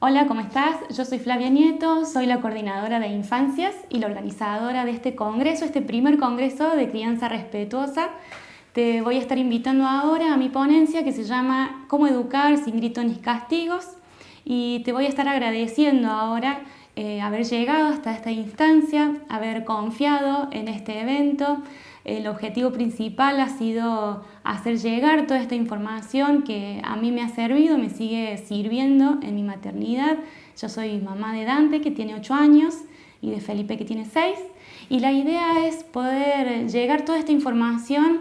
Hola, ¿cómo estás? Yo soy Flavia Nieto, soy la coordinadora de infancias y la organizadora de este congreso, este primer congreso de crianza respetuosa. Te voy a estar invitando ahora a mi ponencia que se llama Cómo educar sin gritos ni castigos, y te voy a estar agradeciendo ahora haber llegado hasta esta instancia, haber confiado en este evento. El objetivo principal ha sido hacer llegar toda esta información que a mí me ha servido, me sigue sirviendo en mi maternidad. Yo soy mamá de Dante, que tiene 8 años, y de Felipe, que tiene 6. Y la idea es poder llegar toda esta información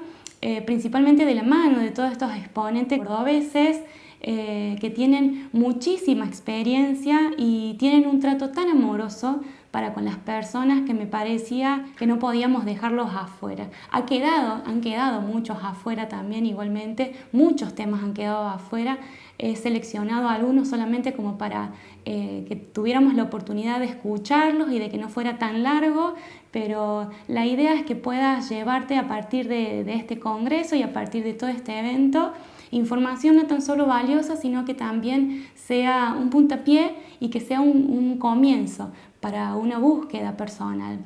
principalmente de la mano de todos estos exponentes cordobeses que tienen muchísima experiencia y tienen un trato tan amoroso para con las personas que me parecía que no podíamos dejarlos afuera. Han quedado muchos afuera también, igualmente, muchos temas han quedado afuera. He seleccionado algunos solamente como para que tuviéramos la oportunidad de escucharlos y de que no fuera tan largo, pero la idea es que puedas llevarte a partir de este congreso y a partir de todo este evento información no tan solo valiosa, sino que también sea un puntapié y que sea un comienzo para una búsqueda personal.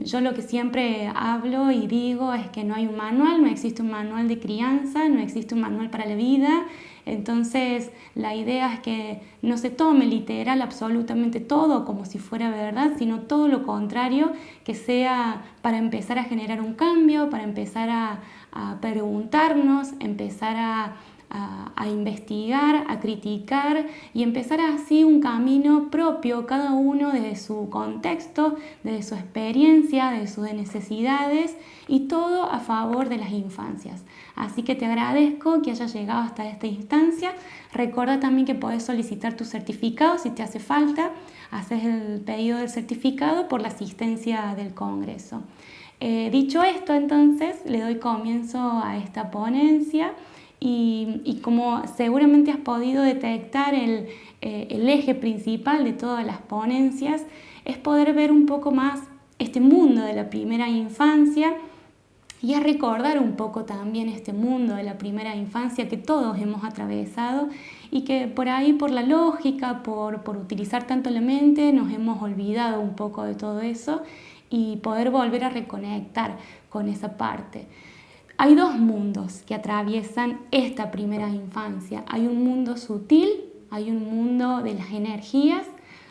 Yo lo que siempre hablo y digo es que no hay un manual, no existe un manual de crianza, no existe un manual para la vida. Entonces la idea es que no se tome literal absolutamente todo como si fuera verdad, sino todo lo contrario, que sea para empezar a generar un cambio, para empezar a preguntarnos, empezar a investigar, a criticar y empezar así un camino propio, cada uno desde su contexto, desde su experiencia, de sus necesidades, y todo a favor de las infancias. Así que te agradezco que hayas llegado hasta esta instancia. Recuerda también que podés solicitar tu certificado si te hace falta. Haces el pedido del certificado por la asistencia del Congreso. Dicho esto, entonces, le doy comienzo a esta ponencia y como seguramente has podido detectar, el eje principal de todas las ponencias es poder ver un poco más este mundo de la primera infancia y a recordar un poco también este mundo de la primera infancia que todos hemos atravesado y que por ahí, por la lógica, por utilizar tanto la mente, nos hemos olvidado un poco de todo eso, y poder volver a reconectar con esa parte. Hay dos mundos que atraviesan esta primera infancia. Hay un mundo sutil, hay un mundo de las energías,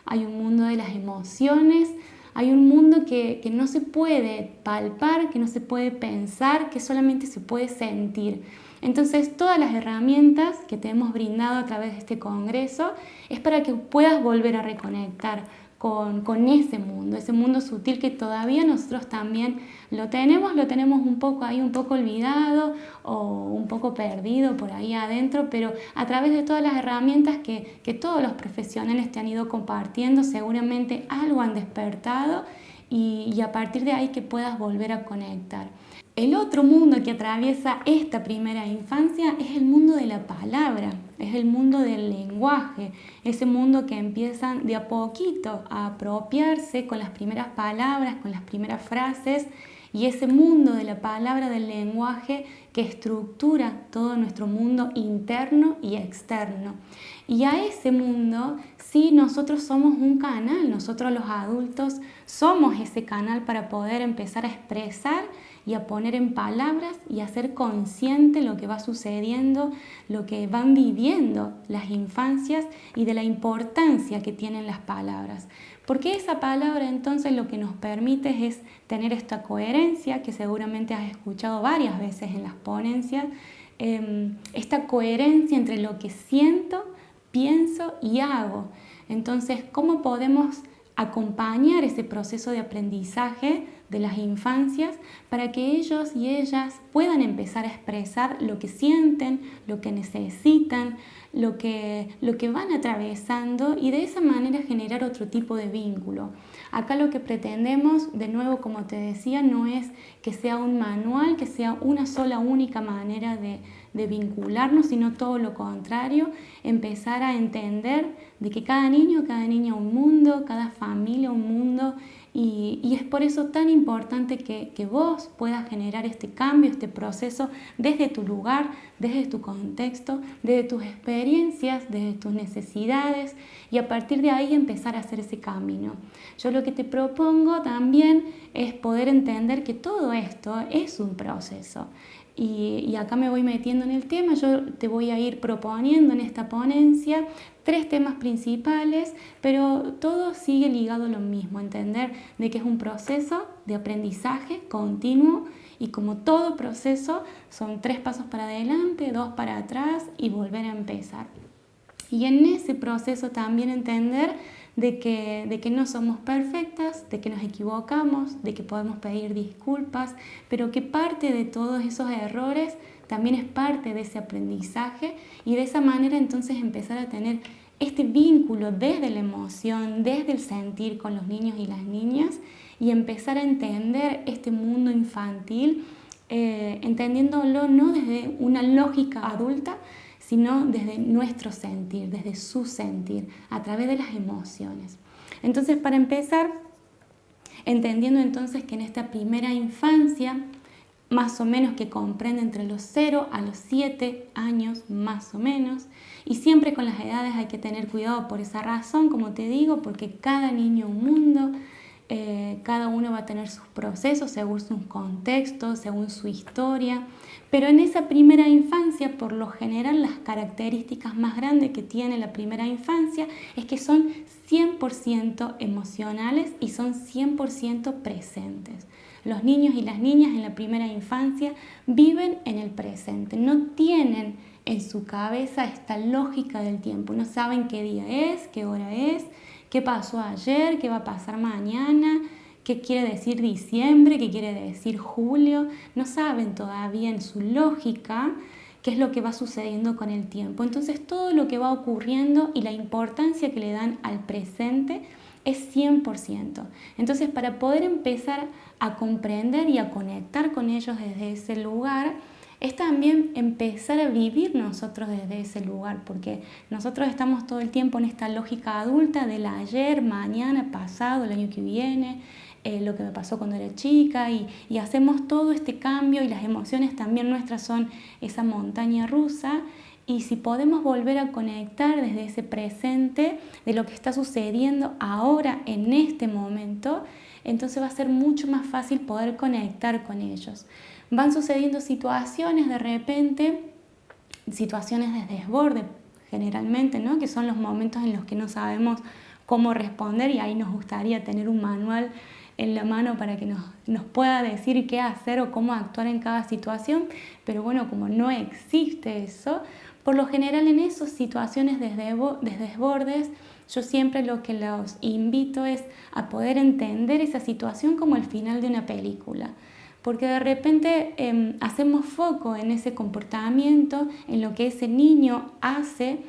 hay un mundo de las emociones, hay un mundo que no se puede palpar, que no se puede pensar, que solamente se puede sentir. Entonces, todas las herramientas que te hemos brindado a través de este congreso es para que puedas volver a reconectar con ese mundo sutil que todavía nosotros también lo tenemos un poco ahí, un poco olvidado o un poco perdido por ahí adentro, pero a través de todas las herramientas que todos los profesionales te han ido compartiendo, seguramente algo han despertado y a partir de ahí que puedas volver a conectar. El otro mundo que atraviesa esta primera infancia es el mundo de la palabra, es el mundo del lenguaje, ese mundo que empiezan de a poquito a apropiarse con las primeras palabras, con las primeras frases, y ese mundo de la palabra, del lenguaje que estructura todo nuestro mundo interno y externo. Y a ese mundo sí nosotros somos un canal, nosotros los adultos somos ese canal para poder empezar a expresar y a poner en palabras y a ser consciente lo que va sucediendo, lo que van viviendo las infancias y de la importancia que tienen las palabras. Porque esa palabra entonces lo que nos permite es tener esta coherencia que seguramente has escuchado varias veces en las ponencias, esta coherencia entre lo que siento, pienso y hago. Entonces, ¿cómo podemos acompañar ese proceso de aprendizaje de las infancias para que ellos y ellas puedan empezar a expresar lo que sienten, lo que necesitan, lo que van atravesando, y de esa manera generar otro tipo de vínculo? Acá lo que pretendemos, de nuevo, como te decía, no es que sea un manual, que sea una sola única manera de vincularnos, sino todo lo contrario, empezar a entender de que cada niño un mundo, cada familia un mundo, Y es por eso tan importante que vos puedas generar este cambio, este proceso desde tu lugar, desde tu contexto, desde tus experiencias, desde tus necesidades y a partir de ahí empezar a hacer ese camino. Yo lo que te propongo también es poder entender que todo esto es un proceso. Y acá me voy metiendo en el tema, yo te voy a ir proponiendo en esta ponencia 3 temas principales, pero todo sigue ligado a lo mismo, entender de que es un proceso de aprendizaje continuo y como todo proceso son 3 pasos para adelante, 2 para atrás y volver a empezar. Y en ese proceso también entender de que no somos perfectas, de que nos equivocamos, de que podemos pedir disculpas, pero que parte de todos esos errores también es parte de ese aprendizaje y de esa manera entonces empezar a tener este vínculo desde la emoción, desde el sentir con los niños y las niñas y empezar a entender este mundo infantil, entendiéndolo no desde una lógica adulta, sino desde nuestro sentir, desde su sentir, a través de las emociones. Entonces, para empezar, entendiendo entonces que en esta primera infancia, más o menos que comprende entre los 0 a los 7 años, más o menos, y siempre con las edades hay que tener cuidado por esa razón, como te digo, porque cada niño es un mundo, cada uno va a tener sus procesos según sus contextos, según su historia, pero en esa primera infancia, por lo general, las características más grandes que tiene la primera infancia es que son 100% emocionales y son 100% presentes. Los niños y las niñas en la primera infancia viven en el presente, no tienen en su cabeza esta lógica del tiempo, no saben qué día es, qué hora es, qué pasó ayer, qué va a pasar mañana, qué quiere decir diciembre, qué quiere decir julio, no saben todavía en su lógica qué es lo que va sucediendo con el tiempo. Entonces todo lo que va ocurriendo y la importancia que le dan al presente es 100%. Entonces para poder empezar a comprender y a conectar con ellos desde ese lugar, es también empezar a vivir nosotros desde ese lugar, porque nosotros estamos todo el tiempo en esta lógica adulta del ayer, mañana, pasado, el año que viene, lo que me pasó cuando era chica y hacemos todo este cambio y las emociones también nuestras son esa montaña rusa y si podemos volver a conectar desde ese presente de lo que está sucediendo ahora en este momento, entonces va a ser mucho más fácil poder conectar con ellos. Van sucediendo situaciones de repente, situaciones de desborde generalmente, ¿no? Que son los momentos en los que no sabemos cómo responder y ahí nos gustaría tener un manual en la mano para que nos pueda decir qué hacer o cómo actuar en cada situación, pero bueno, como no existe eso, por lo general en esas situaciones de desbordes, yo siempre lo que los invito es a poder entender esa situación como el final de una película. Porque de repente hacemos foco en ese comportamiento, en lo que ese niño hace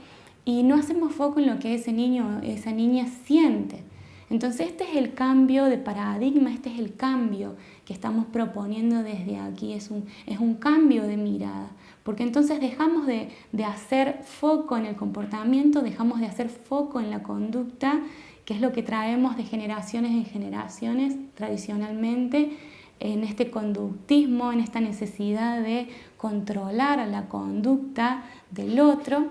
y no hacemos foco en lo que ese niño o esa niña siente. Entonces este es el cambio de paradigma, este es el cambio que estamos proponiendo desde aquí, es un cambio de mirada. Porque entonces dejamos de hacer foco en el comportamiento, dejamos de hacer foco en la conducta, que es lo que traemos de generaciones en generaciones tradicionalmente, en este conductismo, en esta necesidad de controlar la conducta del otro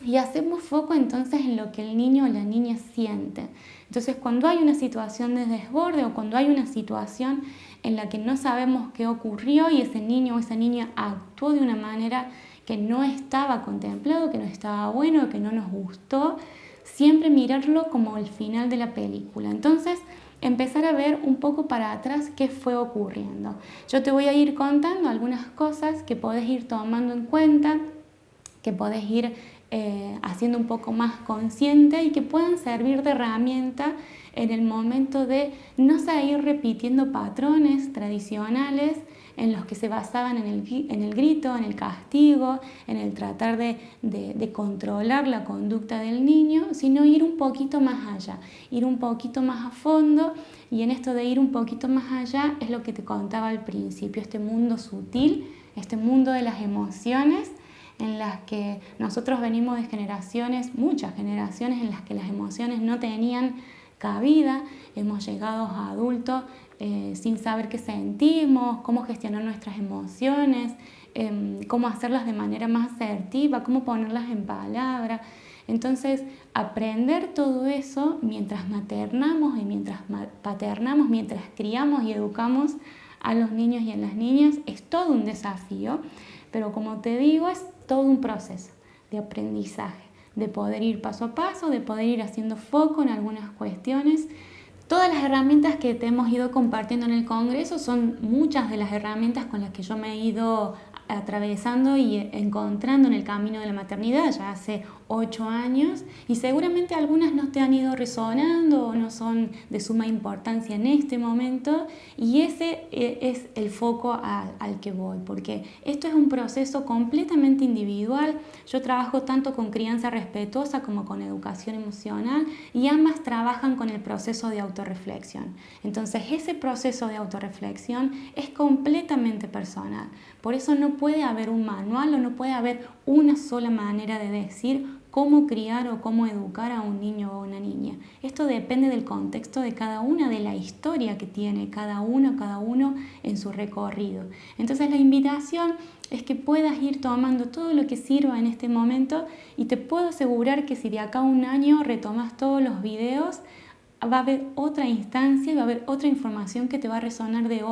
y hacemos foco entonces en lo que el niño o la niña siente. Entonces cuando hay una situación de desborde o cuando hay una situación en la que no sabemos qué ocurrió y ese niño o esa niña actuó de una manera que no estaba contemplado, que no estaba bueno, que no nos gustó, siempre mirarlo como el final de la película. Entonces empezar a ver un poco para atrás qué fue ocurriendo. Yo te voy a ir contando algunas cosas que podés ir tomando en cuenta, que podés ir haciendo un poco más consciente y que puedan servir de herramienta en el momento de no seguir repitiendo patrones tradicionales en los que se basaban en el grito, en el castigo, en el tratar de controlar la conducta del niño, sino ir un poquito más allá, ir un poquito más a fondo, y en esto de ir un poquito más allá es lo que te contaba al principio, este mundo sutil, este mundo de las emociones, en las que nosotros venimos de generaciones, muchas generaciones, en las que las emociones no tenían cabida, hemos llegado a adultos sin saber qué sentimos, cómo gestionar nuestras emociones, cómo hacerlas de manera más asertiva, cómo ponerlas en palabras. Entonces, aprender todo eso mientras maternamos y mientras paternamos, mientras criamos y educamos a los niños y a las niñas, es todo un desafío, pero como te digo, es todo un proceso de aprendizaje, de poder ir paso a paso, de poder ir haciendo foco en algunas cuestiones. Todas las herramientas que te hemos ido compartiendo en el Congreso son muchas de las herramientas con las que yo me he ido atravesando y encontrando en el camino de la maternidad ya hace 8 años, y seguramente algunas no te han ido resonando o no son de suma importancia en este momento, y ese es el foco al que voy, porque esto es un proceso completamente individual. Yo trabajo tanto con crianza respetuosa como con educación emocional, y ambas trabajan con el proceso de autorreflexión. Entonces ese proceso de autorreflexión es completamente personal, por eso no puede haber un manual o no puede haber una sola manera de decir cómo criar o cómo educar a un niño o una niña. Esto depende del contexto de cada una, de la historia que tiene cada uno en su recorrido. Entonces la invitación es que puedas ir tomando todo lo que sirva en este momento, y te puedo asegurar que si de acá a un año retomas todos los videos, va a haber otra instancia y va a haber otra información que te va a resonar desde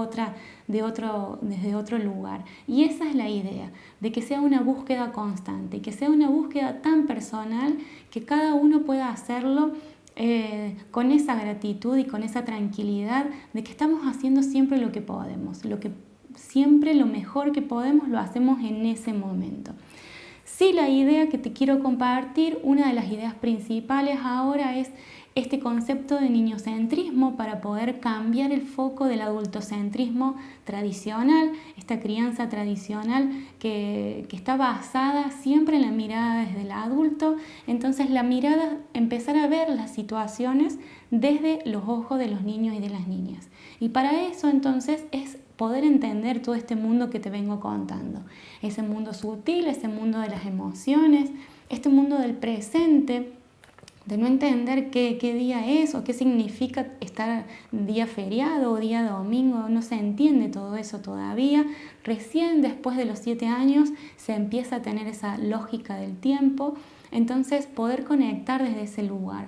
otro lugar. Y esa es la idea, de que sea una búsqueda constante, que sea una búsqueda tan personal que cada uno pueda hacerlo con esa gratitud y con esa tranquilidad de que estamos haciendo siempre lo que podemos, siempre lo mejor que podemos lo hacemos en ese momento. Sí, la idea que te quiero compartir, una de las ideas principales ahora es este concepto de niñocentrismo para poder cambiar el foco del adultocentrismo tradicional, esta crianza tradicional que está basada siempre en la mirada desde el adulto. Entonces la mirada, empezar a ver las situaciones desde los ojos de los niños y de las niñas. Y para eso entonces es poder entender todo este mundo que te vengo contando, ese mundo sutil, ese mundo de las emociones, este mundo del presente, de no entender qué día es o qué significa estar día feriado o día domingo. No se entiende todo eso todavía. Recién después de los 7 años se empieza a tener esa lógica del tiempo, entonces poder conectar desde ese lugar.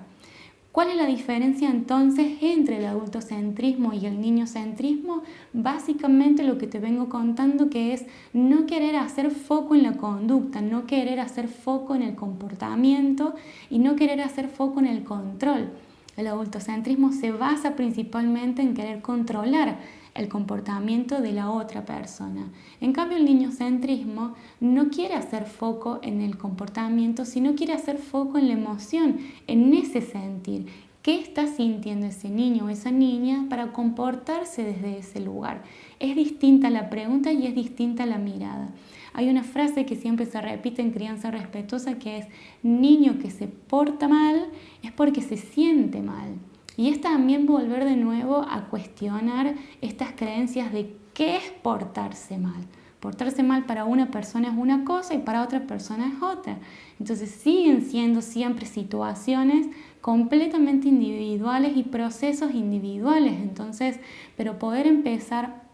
¿Cuál es la diferencia entonces entre el adultocentrismo y el niñocentrismo? Básicamente lo que te vengo contando, que es no querer hacer foco en la conducta, no querer hacer foco en el comportamiento y no querer hacer foco en el control. El adultocentrismo se basa principalmente en querer controlar el comportamiento de la otra persona. En cambio, el niñocentrismo no quiere hacer foco en el comportamiento, sino quiere hacer foco en la emoción, en ese sentir. ¿Qué está sintiendo ese niño o esa niña para comportarse desde ese lugar? Es distinta la pregunta y es distinta la mirada. Hay una frase que siempre se repite en crianza respetuosa que es: niño que se porta mal es porque se siente mal. Y es también volver de nuevo a cuestionar estas creencias de qué es portarse mal. Portarse mal para una persona es una cosa y para otra persona es otra. Entonces siguen siendo siempre situaciones completamente individuales y procesos individuales. Entonces, pero poder empezar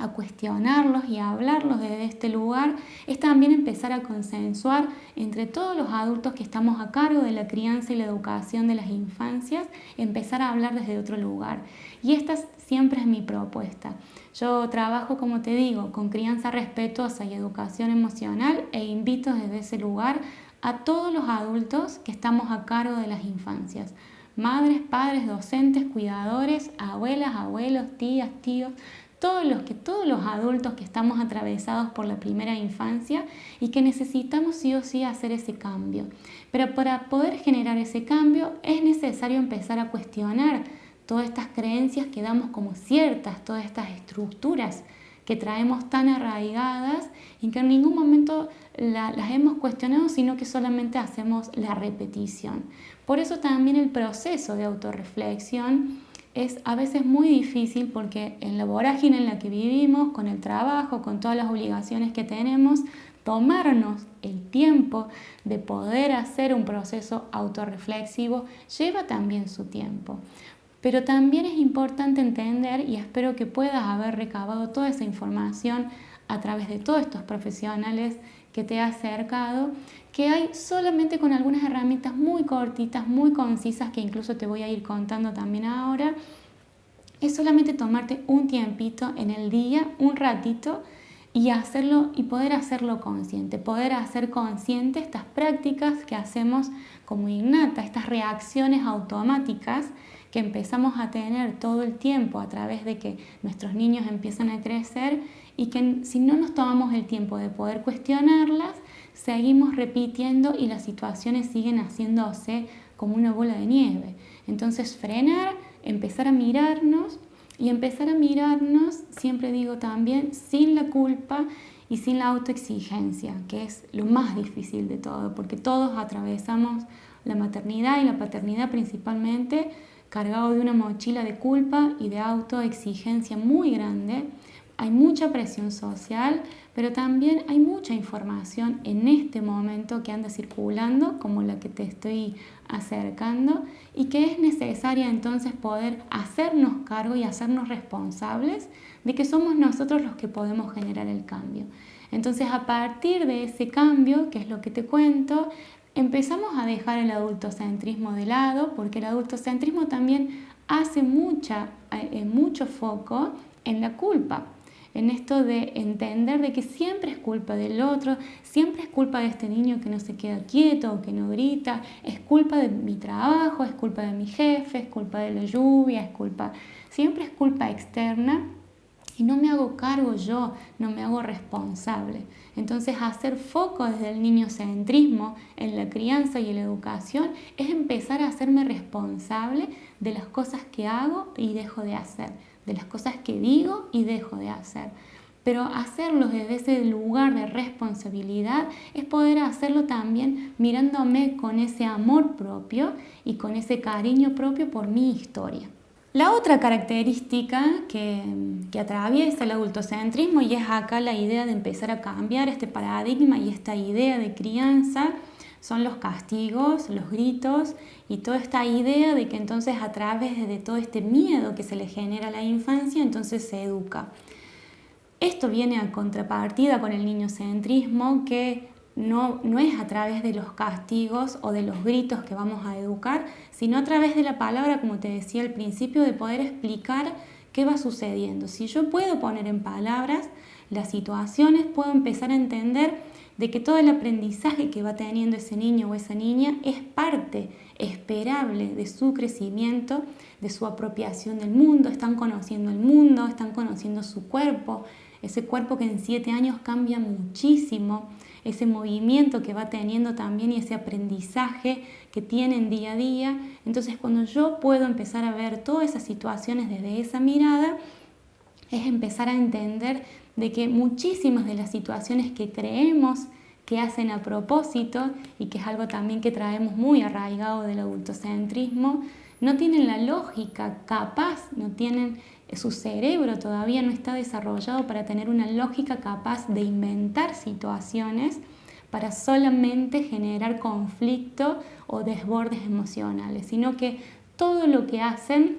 a cuestionarlos y a hablarlos desde este lugar es también empezar a consensuar entre todos los adultos que estamos a cargo de la crianza y la educación de las infancias, empezar a hablar desde otro lugar. Y esta siempre es mi propuesta. Yo trabajo, como te digo, con crianza respetuosa y educación emocional, e invito desde ese lugar a todos los adultos que estamos a cargo de las infancias. Madres, padres, docentes, cuidadores, abuelas, abuelos, tías, tíos, todos los adultos que estamos atravesados por la primera infancia y que necesitamos sí o sí hacer ese cambio. Pero para poder generar ese cambio es necesario empezar a cuestionar todas estas creencias que damos como ciertas, todas estas estructuras que traemos tan arraigadas y que en ningún momento las hemos cuestionado, sino que solamente hacemos la repetición. Por eso también el proceso de autorreflexión es a veces muy difícil, porque en la vorágine en la que vivimos, con el trabajo, con todas las obligaciones que tenemos, tomarnos el tiempo de poder hacer un proceso autorreflexivo lleva también su tiempo. Pero también es importante entender, y espero que puedas haber recabado toda esa información a través de todos estos profesionales que te he acercado, que hay solamente con algunas herramientas muy cortitas, muy concisas, que incluso te voy a ir contando también ahora, es solamente tomarte un tiempito en el día, un ratito, y hacerlo y poder hacerlo consciente, poder hacer consciente estas prácticas que hacemos como innata, estas reacciones automáticas que empezamos a tener todo el tiempo a través de que nuestros niños empiezan a crecer y que si no nos tomamos el tiempo de poder cuestionarlas, seguimos repitiendo y las situaciones siguen haciéndose como una bola de nieve. Entonces frenar, empezar a mirarnos y empezar a mirarnos, siempre digo también, sin la culpa y sin la autoexigencia, que es lo más difícil de todo, porque todos atravesamos la maternidad y la paternidad principalmente cargado de una mochila de culpa y de autoexigencia muy grande. Hay mucha presión social, pero también hay mucha información en este momento que anda circulando, como la que te estoy acercando, y que es necesaria entonces poder hacernos cargo y hacernos responsables de que somos nosotros los que podemos generar el cambio. Entonces, a partir de ese cambio, que es lo que te cuento, empezamos a dejar el adultocentrismo de lado, porque el adultocentrismo también hace mucho foco en la culpa, en esto de entender de que siempre es culpa del otro, siempre es culpa de este niño que no se queda quieto o que no grita, es culpa de mi trabajo, es culpa de mi jefe, es culpa de la lluvia, siempre es culpa externa y no me hago cargo yo, no me hago responsable. Entonces, hacer foco desde el niñocentrismo en la crianza y en la educación es empezar a hacerme responsable de las cosas que hago y dejo de hacer, de las cosas que digo y dejo de hacer. Pero hacerlo desde ese lugar de responsabilidad es poder hacerlo también mirándome con ese amor propio y con ese cariño propio por mi historia. La otra característica que atraviesa el adultocentrismo, y es acá la idea de empezar a cambiar este paradigma y esta idea de crianza, son los castigos, los gritos y toda esta idea de que entonces a través de todo este miedo que se le genera a la infancia, entonces se educa. Esto viene a contrapartida con el niñocentrismo, que no es a través de los castigos o de los gritos que vamos a educar, sino a través de la palabra, como te decía al principio, de poder explicar qué va sucediendo. Si yo puedo poner en palabras las situaciones, puedo empezar a entender de que todo el aprendizaje que va teniendo ese niño o esa niña es parte esperable de su crecimiento, de su apropiación del mundo. Están conociendo el mundo, están conociendo su cuerpo, ese cuerpo que en 7 años cambia muchísimo, ese movimiento que va teniendo también y ese aprendizaje que tienen día a día. Entonces, cuando yo puedo empezar a ver todas esas situaciones desde esa mirada, es empezar a entender de que muchísimas de las situaciones que creemos que hacen a propósito, y que es algo también que traemos muy arraigado del adultocentrismo, no tienen la lógica capaz, su cerebro todavía no está desarrollado para tener una lógica capaz de inventar situaciones para solamente generar conflicto o desbordes emocionales, sino que todo lo que hacen,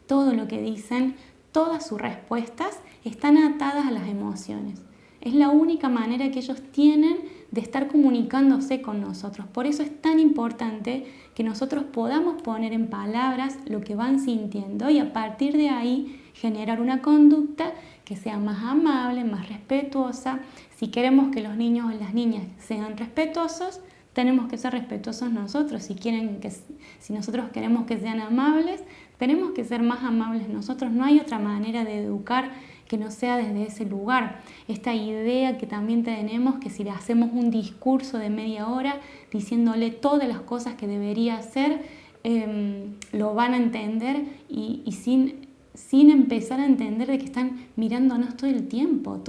todo lo que dicen, todas sus respuestas están atadas a las emociones. Es la única manera que ellos tienen de estar comunicándose con nosotros. Por eso es tan importante que nosotros podamos poner en palabras lo que van sintiendo y a partir de ahí generar una conducta que sea más amable, más respetuosa. Si queremos que los niños o las niñas sean respetuosos, tenemos que ser respetuosos nosotros. Si nosotros queremos que sean amables, tenemos que ser más amables nosotros. No hay otra manera de educar que no sea desde ese lugar. Esta idea que también tenemos, que si le hacemos un discurso de media hora diciéndole todas las cosas que debería hacer, lo van a entender y sin empezar a entender de que están mirándonos todo el tiempo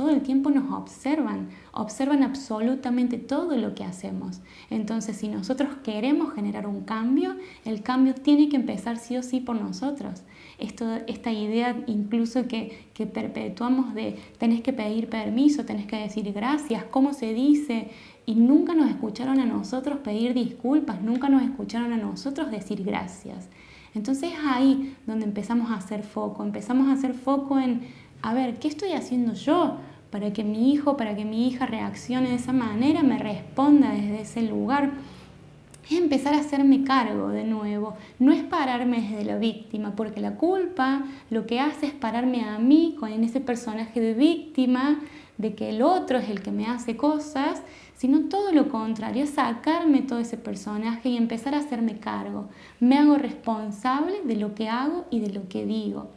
nos observan observan absolutamente todo lo que hacemos. Entonces, si nosotros queremos generar un cambio, el cambio tiene que empezar sí o sí por nosotros. Esta idea incluso que perpetuamos de tenés que pedir permiso, tenés que decir gracias, ¿cómo se dice? Y nunca nos escucharon a nosotros pedir disculpas, nunca nos escucharon a nosotros decir gracias. Entonces es ahí donde empezamos a hacer foco en, a ver, ¿qué estoy haciendo yo para que mi hijo, para que mi hija reaccione de esa manera, me responda desde ese lugar? Es empezar a hacerme cargo de nuevo, no es pararme desde la víctima, porque la culpa lo que hace es pararme a mí con ese personaje de víctima, de que el otro es el que me hace cosas, sino todo lo contrario, es sacarme todo ese personaje y empezar a hacerme cargo. Me hago responsable de lo que hago y de lo que digo.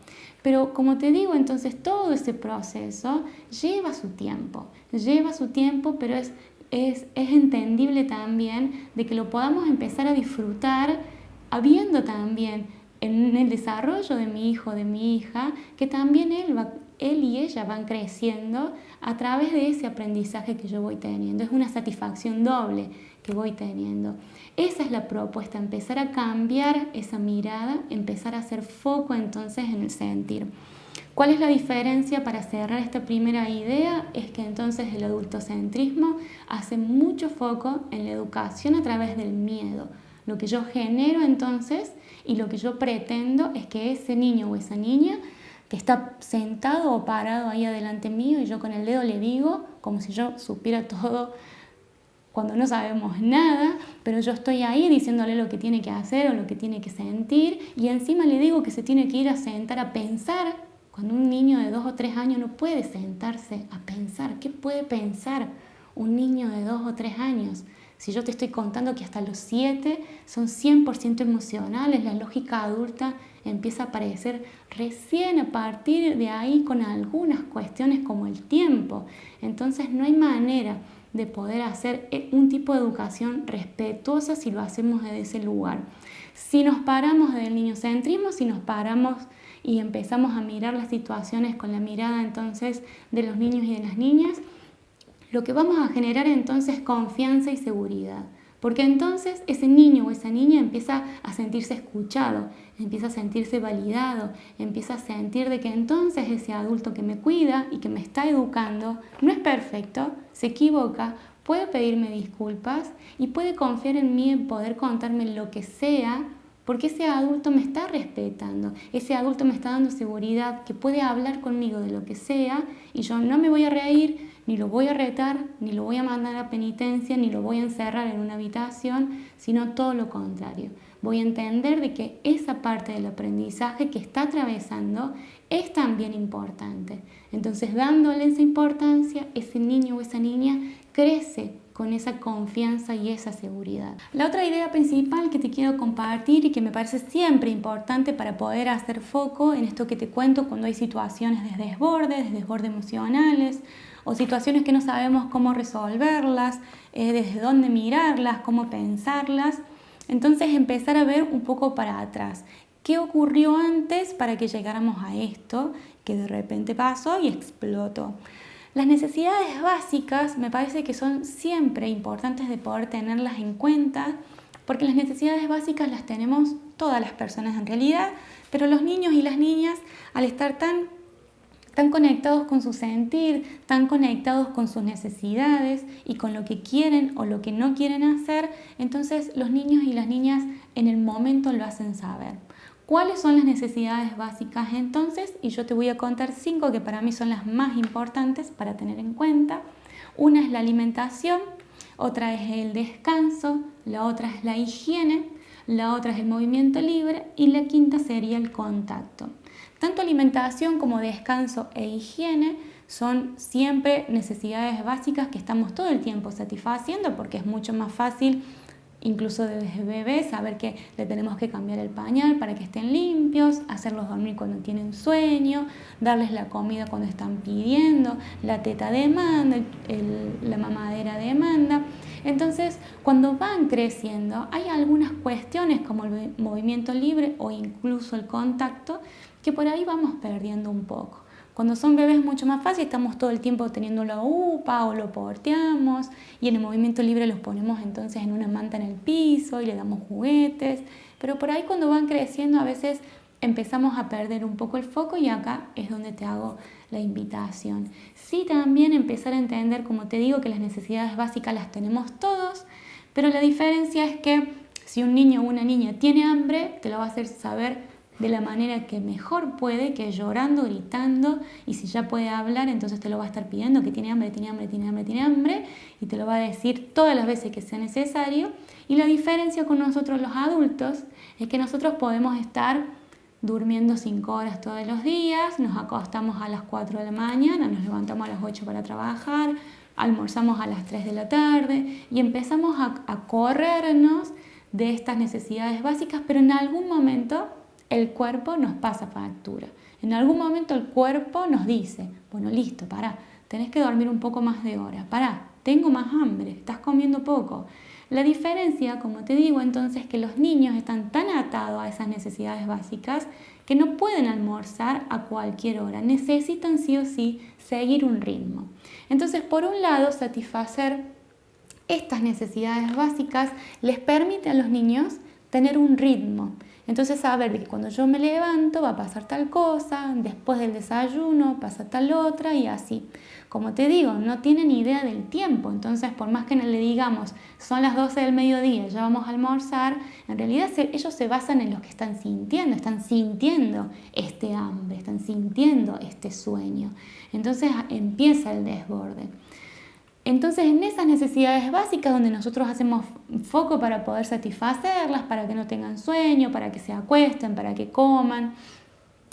Pero como te digo, entonces todo ese proceso lleva su tiempo, pero es entendible también de que lo podamos empezar a disfrutar habiendo también en el desarrollo de mi hijo, de mi hija, que también él y ella van creciendo a través de ese aprendizaje que yo voy teniendo. Es una satisfacción doble que voy teniendo. Esa es la propuesta, empezar a cambiar esa mirada, empezar a hacer foco entonces en el sentir. ¿Cuál es la diferencia para cerrar esta primera idea? Es que entonces el adultocentrismo hace mucho foco en la educación a través del miedo. Lo que yo genero entonces y lo que yo pretendo es que ese niño o esa niña que está sentado o parado ahí adelante mío y yo con el dedo le digo, como si yo supiera todo cuando no sabemos nada, pero yo estoy ahí diciéndole lo que tiene que hacer o lo que tiene que sentir y encima le digo que se tiene que ir a sentar a pensar. Cuando un niño de 2 o 3 años no puede sentarse a pensar, ¿qué puede pensar un niño de 2 o 3 años? Si yo te estoy contando que hasta los 7 son 100% emocionales, la lógica adulta empieza a aparecer recién a partir de ahí con algunas cuestiones como el tiempo. Entonces no hay manera de poder hacer un tipo de educación respetuosa si lo hacemos desde ese lugar. Si nos paramos del niñocentrismo, si nos paramos y empezamos a mirar las situaciones con la mirada entonces de los niños y de las niñas, lo que vamos a generar entonces es confianza y seguridad. Porque entonces ese niño o esa niña empieza a sentirse escuchado, empieza a sentirse validado, empieza a sentir de que entonces ese adulto que me cuida y que me está educando no es perfecto, se equivoca, puede pedirme disculpas y puede confiar en mí en poder contarme lo que sea, porque ese adulto me está respetando, ese adulto me está dando seguridad, que puede hablar conmigo de lo que sea y yo no me voy a reír, ni lo voy a retar, ni lo voy a mandar a penitencia, ni lo voy a encerrar en una habitación, sino todo lo contrario. Voy a entender de que esa parte del aprendizaje que está atravesando es también importante. Entonces, dándole esa importancia, ese niño o esa niña crece con esa confianza y esa seguridad. La otra idea principal que te quiero compartir y que me parece siempre importante para poder hacer foco en esto que te cuento cuando hay situaciones de desborde emocionales o situaciones que no sabemos cómo resolverlas, desde dónde mirarlas, cómo pensarlas. Entonces empezar a ver un poco para atrás. ¿Qué ocurrió antes para que llegáramos a esto que de repente pasó y explotó? Las necesidades básicas me parece que son siempre importantes de poder tenerlas en cuenta, porque las necesidades básicas las tenemos todas las personas en realidad, pero los niños y las niñas, al estar tan conectados con su sentir, tan conectados con sus necesidades y con lo que quieren o lo que no quieren hacer, entonces los niños y las niñas en el momento lo hacen saber. ¿Cuáles son las necesidades básicas entonces? Y yo te voy a contar 5 que para mí son las más importantes para tener en cuenta. Una es la alimentación, otra es el descanso, la otra es la higiene, la otra es el movimiento libre y la quinta sería el contacto. Tanto alimentación como descanso e higiene son siempre necesidades básicas que estamos todo el tiempo satisfaciendo porque es mucho más fácil, incluso desde bebés, saber que le tenemos que cambiar el pañal para que estén limpios, hacerlos dormir cuando tienen sueño, darles la comida cuando están pidiendo, la teta demanda, la mamadera demanda. Entonces, cuando van creciendo, hay algunas cuestiones como el movimiento libre o incluso el contacto que por ahí vamos perdiendo un poco. Cuando son bebés es mucho más fácil, estamos todo el tiempo teniendo la upa o lo porteamos, y en el movimiento libre los ponemos entonces en una manta en el piso y le damos juguetes. Pero por ahí cuando van creciendo a veces empezamos a perder un poco el foco, y acá es donde te hago la invitación. Sí, también empezar a entender, como te digo, que las necesidades básicas las tenemos todos, pero la diferencia es que si un niño o una niña tiene hambre, te lo va a hacer saber de la manera que mejor puede, que llorando, gritando, y si ya puede hablar, entonces te lo va a estar pidiendo que tiene hambre, tiene hambre, tiene hambre, tiene hambre, y te lo va a decir todas las veces que sea necesario. Y la diferencia con nosotros los adultos es que nosotros podemos estar durmiendo 5 horas todos los días, nos acostamos a las 4 de la mañana, nos levantamos a las 8 para trabajar, almorzamos a las 3 de la tarde y empezamos a corrernos de estas necesidades básicas, pero en algún momento el cuerpo nos pasa factura. En algún momento el cuerpo nos dice, bueno, listo, pará, tenés que dormir un poco más de horas, pará, tengo más hambre, estás comiendo poco. La diferencia, como te digo, entonces, es que los niños están tan atados a esas necesidades básicas que no pueden almorzar a cualquier hora, necesitan sí o sí seguir un ritmo. Entonces, por un lado, satisfacer estas necesidades básicas les permite a los niños tener un ritmo. Entonces saber que cuando yo me levanto va a pasar tal cosa, después del desayuno pasa tal otra y así. Como te digo, no tienen idea del tiempo, entonces por más que no le digamos son las 12 del mediodía, ya vamos a almorzar, en realidad ellos se basan en lo que están sintiendo este hambre, están sintiendo este sueño. Entonces empieza el desborde. Entonces, en esas necesidades básicas donde nosotros hacemos foco para poder satisfacerlas, para que no tengan sueño, para que se acuesten, para que coman,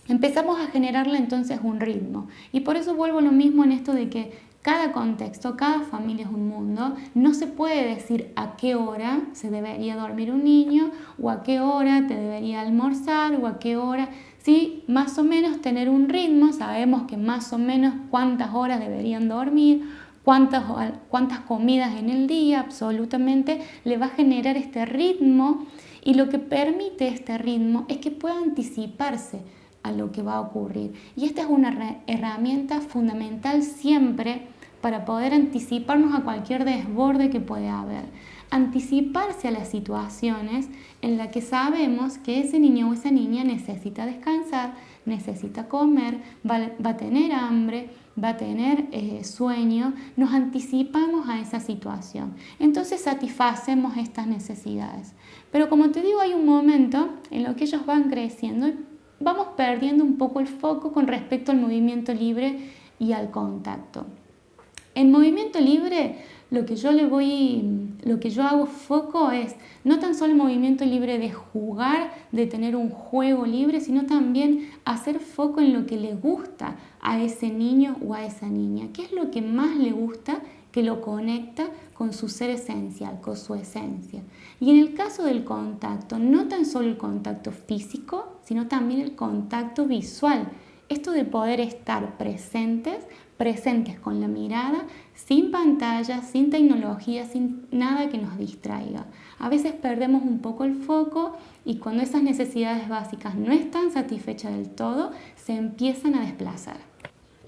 empezamos a generarle entonces un ritmo. Y por eso vuelvo a lo mismo en esto de que cada contexto, cada familia es un mundo. No se puede decir a qué hora se debería dormir un niño o a qué hora te debería almorzar o a qué hora. Sí, más o menos tener un ritmo, sabemos que más o menos cuántas horas deberían dormir, cuántas comidas en el día, absolutamente le va a generar este ritmo, y lo que permite este ritmo es que pueda anticiparse a lo que va a ocurrir. Y esta es una herramienta fundamental siempre para poder anticiparnos a cualquier desborde que pueda haber. Anticiparse a las situaciones en las que sabemos que ese niño o esa niña necesita descansar, necesita comer, va a tener hambre, va a tener sueño, nos anticipamos a esa situación. Entonces satisfacemos estas necesidades. Pero como te digo, hay un momento en lo que ellos van creciendo y vamos perdiendo un poco el foco con respecto al movimiento libre y al contacto. En movimiento libre, lo que yo hago foco es no tan solo el movimiento libre de jugar, de tener un juego libre, sino también hacer foco en lo que le gusta a ese niño o a esa niña. ¿Qué es lo que más le gusta que lo conecta con su ser esencial, con su esencia? Y en el caso del contacto, no tan solo el contacto físico, sino también el contacto visual. Esto de poder estar presentes con la mirada, sin pantalla, sin tecnología, sin nada que nos distraiga. A veces perdemos un poco el foco y cuando esas necesidades básicas no están satisfechas del todo, se empiezan a desplazar.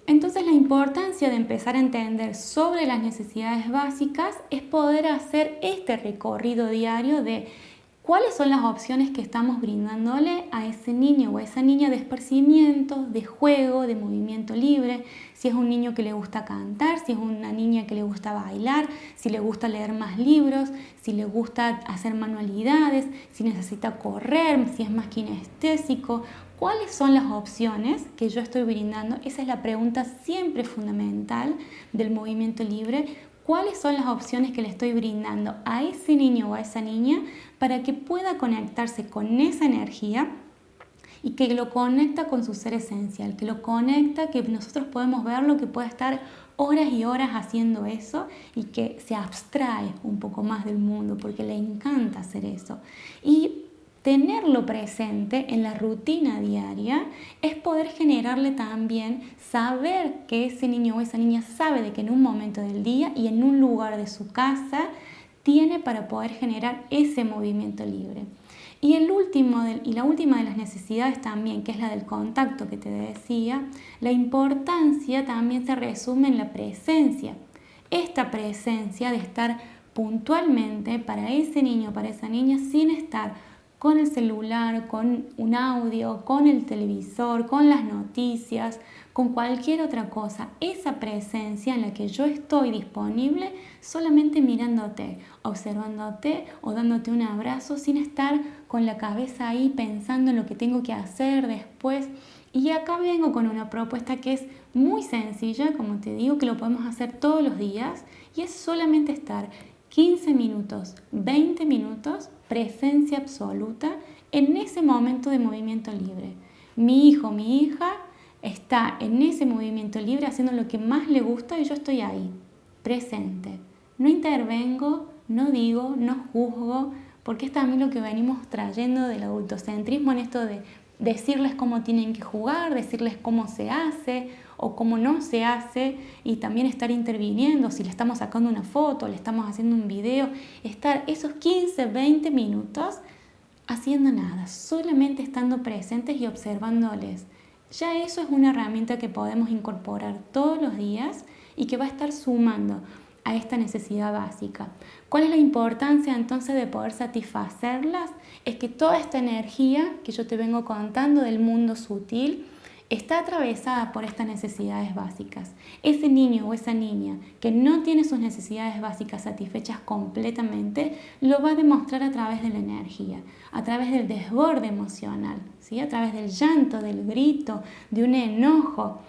Entonces la importancia de empezar a entender sobre las necesidades básicas es poder hacer este recorrido diario de ¿cuáles son las opciones que estamos brindándole a ese niño o a esa niña de esparcimiento, de juego, de movimiento libre? Si es un niño que le gusta cantar, si es una niña que le gusta bailar, si le gusta leer más libros, si le gusta hacer manualidades, si necesita correr, si es más kinestésico. ¿Cuáles son las opciones que yo estoy brindando? Esa es la pregunta siempre fundamental del movimiento libre. ¿Cuáles son las opciones que le estoy brindando a ese niño o a esa niña para que pueda conectarse con esa energía y que lo conecta con su ser esencial, que lo conecta, que nosotros podemos verlo, que puede estar horas y horas haciendo eso y que se abstrae un poco más del mundo porque le encanta hacer eso? Y tenerlo presente en la rutina diaria es poder generarle también saber que ese niño o esa niña sabe de que en un momento del día y en un lugar de su casa tiene para poder generar ese movimiento libre. Y la última de las necesidades también, que es la del contacto que te decía, la importancia también se resume en la presencia. Esta presencia de estar puntualmente para ese niño, para esa niña, sin estar con el celular, con un audio, con el televisor, con las noticias, con cualquier otra cosa. Esa presencia en la que yo estoy disponible solamente mirándote, observándote o dándote un abrazo sin estar con la cabeza ahí pensando en lo que tengo que hacer después. Y acá vengo con una propuesta que es muy sencilla, como te digo, que lo podemos hacer todos los días y es solamente estar 15 minutos, 20 minutos, presencia absoluta en ese momento de movimiento libre. Mi hijo, mi hija está en ese movimiento libre haciendo lo que más le gusta y yo estoy ahí, presente. No intervengo, no digo, no juzgo, porque es también lo que venimos trayendo del adultocentrismo en esto de decirles cómo tienen que jugar, decirles cómo se hace o cómo no se hace y también estar interviniendo, si le estamos sacando una foto, le estamos haciendo un video, estar esos 15, 20 minutos haciendo nada, solamente estando presentes y observándoles. Ya eso es una herramienta que podemos incorporar todos los días y que va a estar sumando a esta necesidad básica. ¿Cuál es la importancia entonces de poder satisfacerlas? Es que toda esta energía que yo te vengo contando del mundo sutil está atravesada por estas necesidades básicas. Ese niño o esa niña que no tiene sus necesidades básicas satisfechas completamente, lo va a demostrar a través de la energía, a través del desborde emocional, ¿sí? A través del llanto, del grito, de un enojo.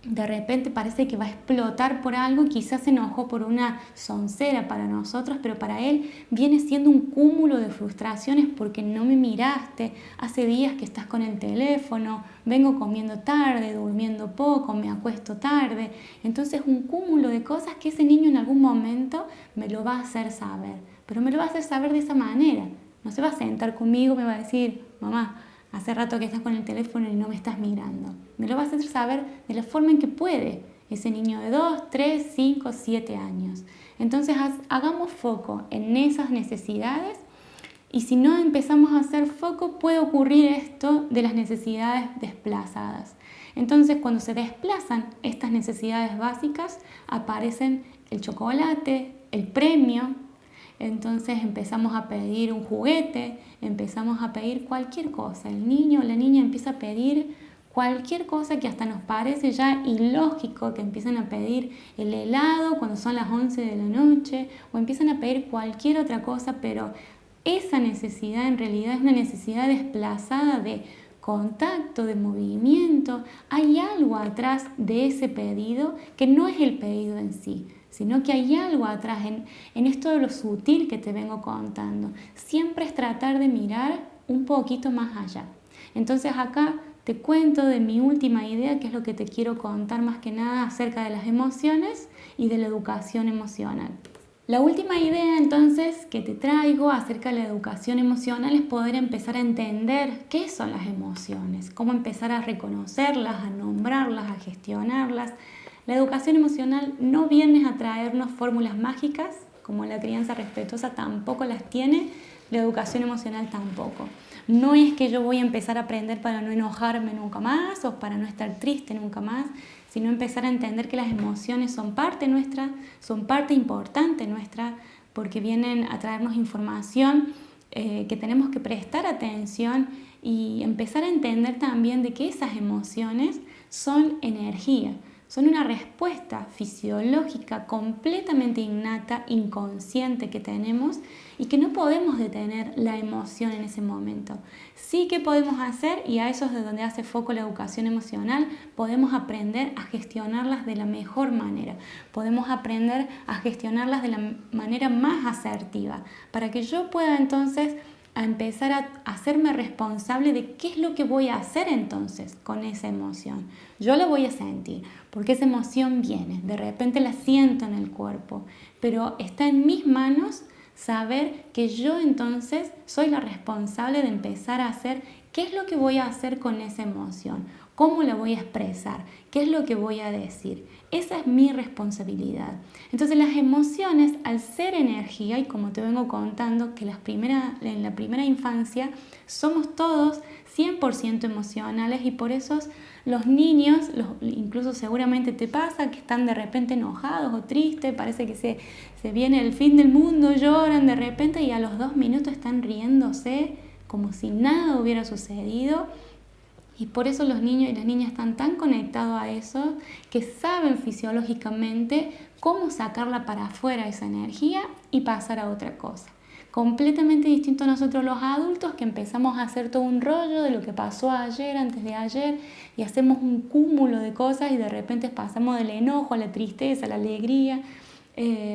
De repente parece que va a explotar por algo, quizás se enojó por una soncera para nosotros, pero para él viene siendo un cúmulo de frustraciones porque no me miraste, hace días que estás con el teléfono, vengo comiendo tarde, durmiendo poco, me acuesto tarde. Entonces un cúmulo de cosas que ese niño en algún momento me lo va a hacer saber, pero me lo va a hacer saber de esa manera. No se va a sentar conmigo, me va a decir, mamá, hace rato que estás con el teléfono y no me estás mirando. Me lo vas a hacer saber de la forma en que puede ese niño de 2, 3, 5, 7 años. Entonces hagamos foco en esas necesidades y si no empezamos a hacer foco puede ocurrir esto de las necesidades desplazadas. Entonces cuando se desplazan estas necesidades básicas aparecen el chocolate, el premio. Entonces empezamos a pedir un juguete, empezamos a pedir cualquier cosa. El niño o la niña empieza a pedir cualquier cosa que hasta nos parece ya ilógico, que empiezan a pedir el helado cuando son las 11 de la noche o empiezan a pedir cualquier otra cosa, pero esa necesidad en realidad es una necesidad desplazada de contacto, de movimiento. Hay algo atrás de ese pedido que no es el pedido en sí, sino que hay algo atrás en esto de lo sutil que te vengo contando. Siempre es tratar de mirar un poquito más allá. Entonces acá te cuento de mi última idea, que es lo que te quiero contar más que nada acerca de las emociones y de la educación emocional. La última idea entonces que te traigo acerca de la educación emocional es poder empezar a entender qué son las emociones, cómo empezar a reconocerlas, a nombrarlas, a gestionarlas. La educación emocional no viene a traernos fórmulas mágicas, como la crianza respetuosa tampoco las tiene, la educación emocional tampoco. No es que yo voy a empezar a aprender para no enojarme nunca más o para no estar triste nunca más, sino empezar a entender que las emociones son parte nuestra, son parte importante nuestra, porque vienen a traernos información que tenemos que prestar atención y empezar a entender también de que esas emociones son energía. Son una respuesta fisiológica completamente innata, inconsciente que tenemos y que no podemos detener la emoción en ese momento. Sí que podemos hacer, y a eso es de donde hace foco la educación emocional, podemos aprender a gestionarlas de la mejor manera. Podemos aprender a gestionarlas de la manera más asertiva, para que yo pueda entonces a empezar a hacerme responsable de qué es lo que voy a hacer entonces con esa emoción. Yo la voy a sentir, porque esa emoción viene, de repente la siento en el cuerpo, pero está en mis manos saber que yo entonces soy la responsable de empezar a hacer ¿Qué es lo que voy a hacer con esa emoción? ¿Cómo la voy a expresar? ¿Qué es lo que voy a decir? Esa es mi responsabilidad. Entonces las emociones, al ser energía, y como te vengo contando, que en la primera infancia somos todos 100% emocionales y por eso los niños, incluso seguramente te pasa que están de repente enojados o tristes, parece que se viene el fin del mundo, lloran de repente y a los 2 minutos están riéndose como si nada hubiera sucedido. Y por eso los niños y las niñas están tan conectados a eso que saben fisiológicamente cómo sacarla para afuera esa energía y pasar a otra cosa. Completamente distinto a nosotros los adultos que empezamos a hacer todo un rollo de lo que pasó ayer, antes de ayer y hacemos un cúmulo de cosas y de repente pasamos del enojo a la tristeza, a la alegría.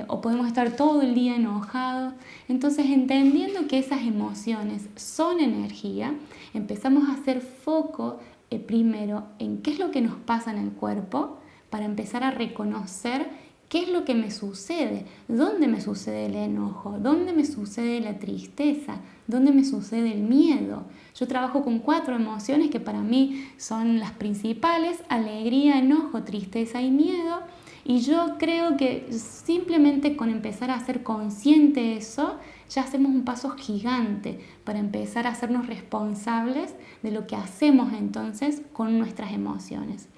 O podemos estar todo el día enojados. Entonces, entendiendo que esas emociones son energía, empezamos a hacer foco primero en qué es lo que nos pasa en el cuerpo para empezar a reconocer qué es lo que me sucede, dónde me sucede el enojo, dónde me sucede la tristeza, dónde me sucede el miedo. Yo trabajo con 4 emociones que para mí son las principales: alegría, enojo, tristeza y miedo. Y yo creo que simplemente con empezar a ser consciente de eso, ya hacemos un paso gigante para empezar a hacernos responsables de lo que hacemos entonces con nuestras emociones.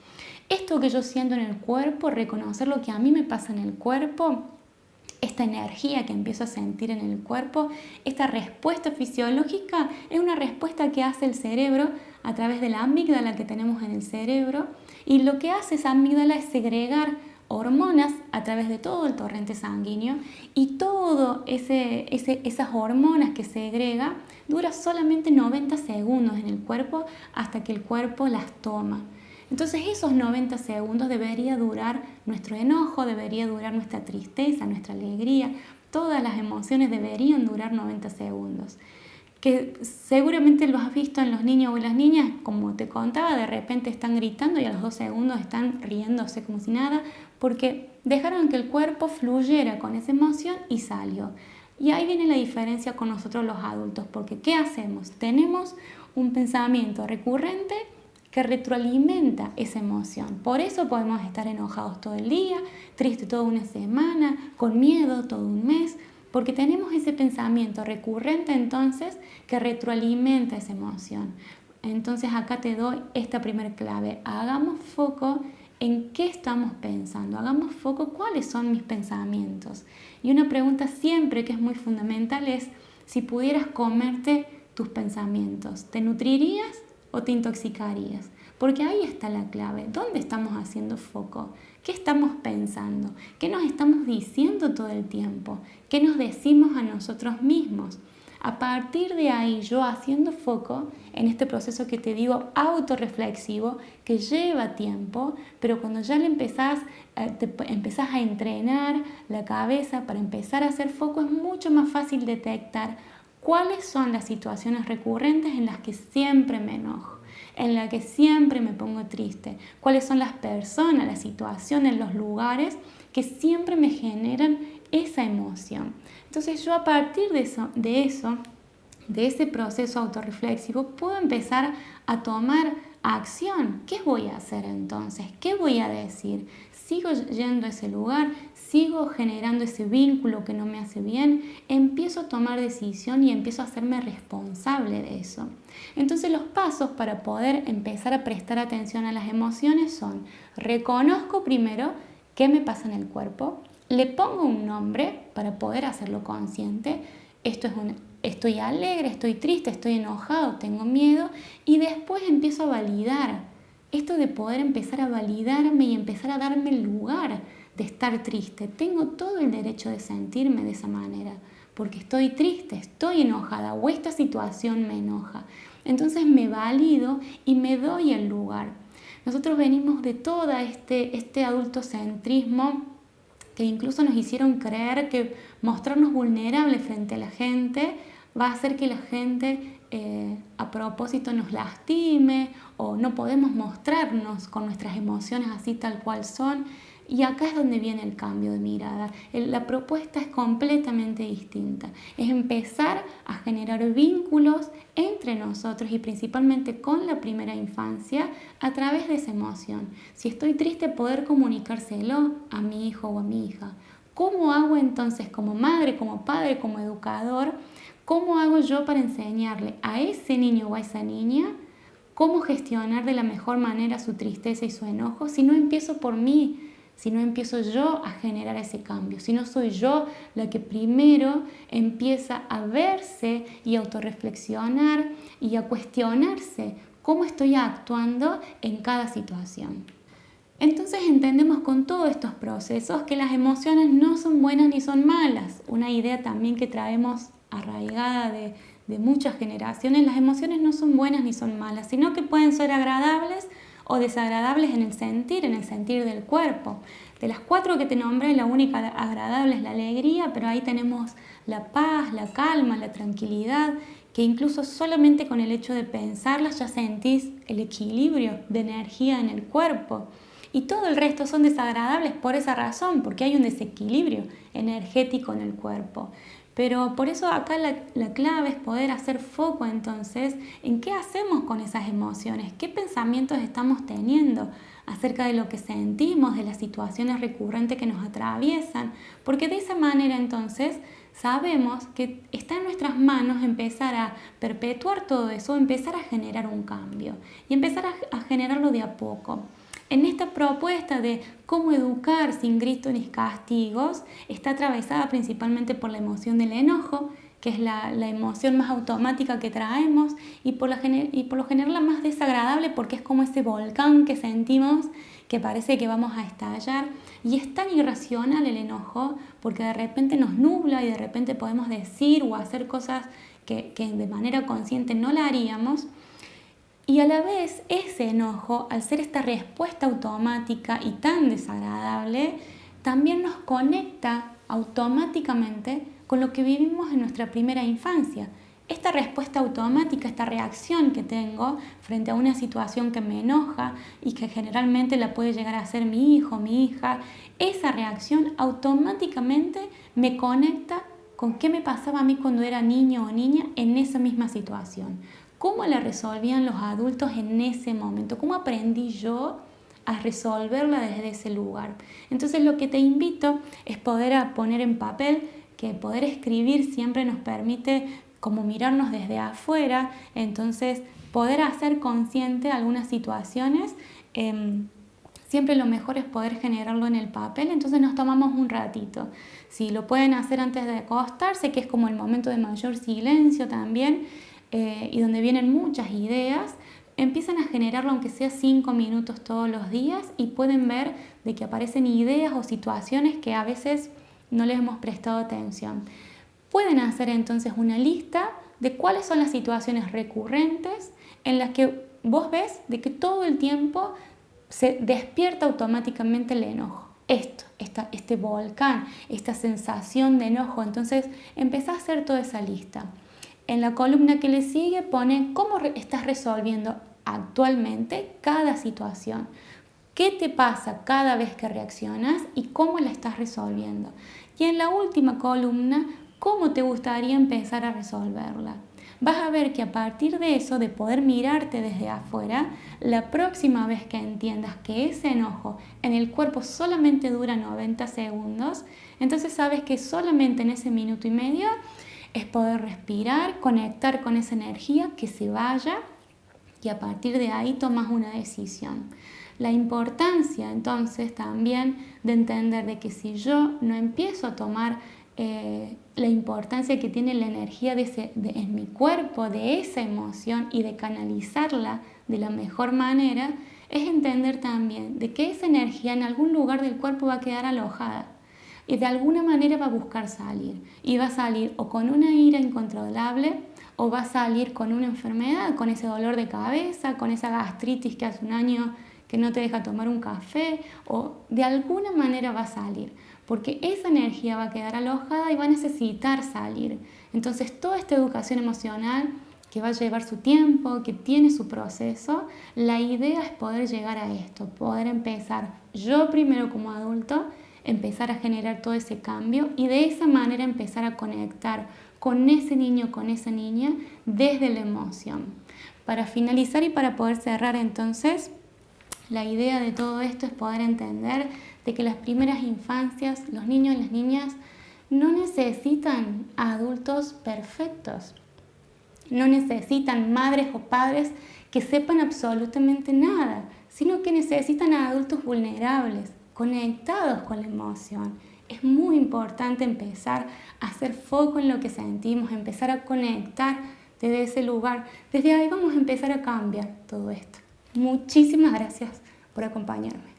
Esto que yo siento en el cuerpo, reconocer lo que a mí me pasa en el cuerpo, esta energía que empiezo a sentir en el cuerpo, esta respuesta fisiológica es una respuesta que hace el cerebro a través de la amígdala que tenemos en el cerebro, y lo que hace esa amígdala es segregar hormonas a través de todo el torrente sanguíneo, y todo esas hormonas que segrega dura solamente 90 segundos en el cuerpo hasta que el cuerpo las toma. Entonces esos 90 segundos debería durar nuestro enojo, debería durar nuestra tristeza, nuestra alegría, todas las emociones deberían durar 90 segundos. Que seguramente lo has visto en los niños o las niñas, como te contaba, de repente están gritando y a los 2 segundos están riéndose como si nada, porque dejaron que el cuerpo fluyera con esa emoción y salió. Y ahí viene la diferencia con nosotros los adultos, porque ¿qué hacemos? Tenemos un pensamiento recurrente que retroalimenta esa emoción. Por eso podemos estar enojados todo el día, tristes toda una semana, con miedo todo un mes, porque tenemos ese pensamiento recurrente entonces que retroalimenta esa emoción. Entonces acá te doy esta primera clave: hagamos foco en qué estamos pensando, hagamos foco cuáles son mis pensamientos. Y una pregunta siempre que es muy fundamental es: si pudieras comerte tus pensamientos, ¿te nutrirías o te intoxicarías? Porque ahí está la clave. ¿Dónde estamos haciendo foco? ¿Qué estamos pensando? ¿Qué nos estamos diciendo todo el tiempo? ¿Qué nos decimos a nosotros mismos? A partir de ahí, yo haciendo foco en este proceso que te digo autorreflexivo, que lleva tiempo, pero cuando ya le empezás a entrenar la cabeza para empezar a hacer foco, es mucho más fácil detectar cuáles son las situaciones recurrentes en las que siempre me enojo, en las que siempre me pongo triste, cuáles son las personas, las situaciones, los lugares que siempre me generan esa emoción. Entonces yo a partir de ese proceso autorreflexivo, puedo empezar a tomar acción. ¿Qué voy a hacer entonces? ¿Qué voy a decir? ¿Sigo yendo a ese lugar? ¿Sigo generando ese vínculo que no me hace bien? Empiezo a tomar decisión y empiezo a hacerme responsable de eso. Entonces los pasos para poder empezar a prestar atención a las emociones son: reconozco primero qué me pasa en el cuerpo, le pongo un nombre para poder hacerlo consciente. Estoy alegre, estoy triste, estoy enojado, tengo miedo, y después empiezo a validar. Esto de poder empezar a validarme y empezar a darme el lugar de estar triste. Tengo todo el derecho de sentirme de esa manera, porque estoy triste, estoy enojada o esta situación me enoja. Entonces me valido y me doy el lugar. Nosotros venimos de todo este adultocentrismo que incluso nos hicieron creer que mostrarnos vulnerables frente a la gente va a hacer que la gente a propósito nos lastime, o no podemos mostrarnos con nuestras emociones así tal cual son. Y acá es donde viene el cambio de mirada. La propuesta es completamente distinta. Es empezar a generar vínculos entre nosotros y principalmente con la primera infancia a través de esa emoción. Si estoy triste, poder comunicárselo a mi hijo o a mi hija. ¿Cómo hago entonces como madre, como padre, como educador? ¿Cómo hago yo para enseñarle a ese niño o a esa niña cómo gestionar de la mejor manera su tristeza y su enojo si no empiezo por mí? Si no empiezo yo a generar ese cambio, si no soy yo la que primero empieza a verse y a autorreflexionar y a cuestionarse cómo estoy actuando en cada situación. Entonces entendemos con todos estos procesos que las emociones no son buenas ni son malas. Una idea también que traemos arraigada de muchas generaciones, las emociones no son buenas ni son malas, sino que pueden ser agradables o desagradables en el sentir del cuerpo. De las 4 que te nombré, la única agradable es la alegría, pero ahí tenemos la paz, la calma, la tranquilidad, que incluso solamente con el hecho de pensarlas ya sentís el equilibrio de energía en el cuerpo. Y todo el resto son desagradables por esa razón, porque hay un desequilibrio energético en el cuerpo. Pero por eso acá la clave es poder hacer foco entonces en qué hacemos con esas emociones, qué pensamientos estamos teniendo acerca de lo que sentimos, de las situaciones recurrentes que nos atraviesan, porque de esa manera entonces sabemos que está en nuestras manos empezar a perpetuar todo eso, empezar a generar un cambio y empezar a generarlo de a poco. En esta propuesta de cómo educar sin gritos ni castigos, está atravesada principalmente por la emoción del enojo, que es la emoción más automática que traemos y por lo general la más desagradable porque es como ese volcán que sentimos que parece que vamos a estallar y es tan irracional el enojo porque de repente nos nubla y de repente podemos decir o hacer cosas que de manera consciente no la haríamos. Y a la vez ese enojo, al ser esta respuesta automática y tan desagradable, también nos conecta automáticamente con lo que vivimos en nuestra primera infancia. Esta respuesta automática, esta reacción que tengo frente a una situación que me enoja y que generalmente la puede llegar a hacer mi hijo, mi hija, esa reacción automáticamente me conecta con qué me pasaba a mí cuando era niño o niña en esa misma situación. ¿Cómo la resolvían los adultos en ese momento? ¿Cómo aprendí yo a resolverla desde ese lugar? Entonces lo que te invito es poder poner en papel, que poder escribir siempre nos permite como mirarnos desde afuera, entonces poder hacer consciente algunas situaciones. Siempre lo mejor es poder generarlo en el papel, entonces nos tomamos un ratito. Si lo pueden hacer antes de acostarse, que es como el momento de mayor silencio también, y donde vienen muchas ideas, empiezan a generarlo aunque sea 5 minutos todos los días y pueden ver de que aparecen ideas o situaciones que a veces no les hemos prestado atención. Pueden hacer entonces una lista de cuáles son las situaciones recurrentes en las que vos ves de que todo el tiempo se despierta automáticamente el enojo. Este volcán, esta sensación de enojo. Entonces empezá a hacer toda esa lista. En la columna que le sigue pone cómo estás resolviendo actualmente cada situación. ¿Qué te pasa cada vez que reaccionas y cómo la estás resolviendo? Y en la última columna, ¿cómo te gustaría empezar a resolverla? Vas a ver que a partir de eso, de poder mirarte desde afuera, la próxima vez que entiendas que ese enojo en el cuerpo solamente dura 90 segundos, entonces sabes que solamente en ese minuto y medio es poder respirar, conectar con esa energía, que se vaya y a partir de ahí tomas una decisión. La importancia entonces también de entender de que si yo no empiezo a tomar la importancia que tiene la energía en mi cuerpo, de esa emoción y de canalizarla de la mejor manera, es entender también de que esa energía en algún lugar del cuerpo va a quedar alojada y de alguna manera va a buscar salir y va a salir o con una ira incontrolable o va a salir con una enfermedad, con ese dolor de cabeza, con esa gastritis que hace un año que no te deja tomar un café, o de alguna manera va a salir, porque esa energía va a quedar alojada y va a necesitar salir. Entonces toda esta educación emocional que va a llevar su tiempo, que tiene su proceso. La idea es poder llegar a esto, poder empezar yo primero como adulto, empezar a generar todo ese cambio y de esa manera empezar a conectar con ese niño, con esa niña, desde la emoción. Para finalizar y para poder cerrar entonces, la idea de todo esto es poder entender de que las primeras infancias, los niños y las niñas no necesitan adultos perfectos. No necesitan madres o padres que sepan absolutamente nada, sino que necesitan a adultos vulnerables, conectados con la emoción. Es muy importante empezar a hacer foco en lo que sentimos, empezar a conectar desde ese lugar. Desde ahí vamos a empezar a cambiar todo esto. Muchísimas gracias por acompañarme.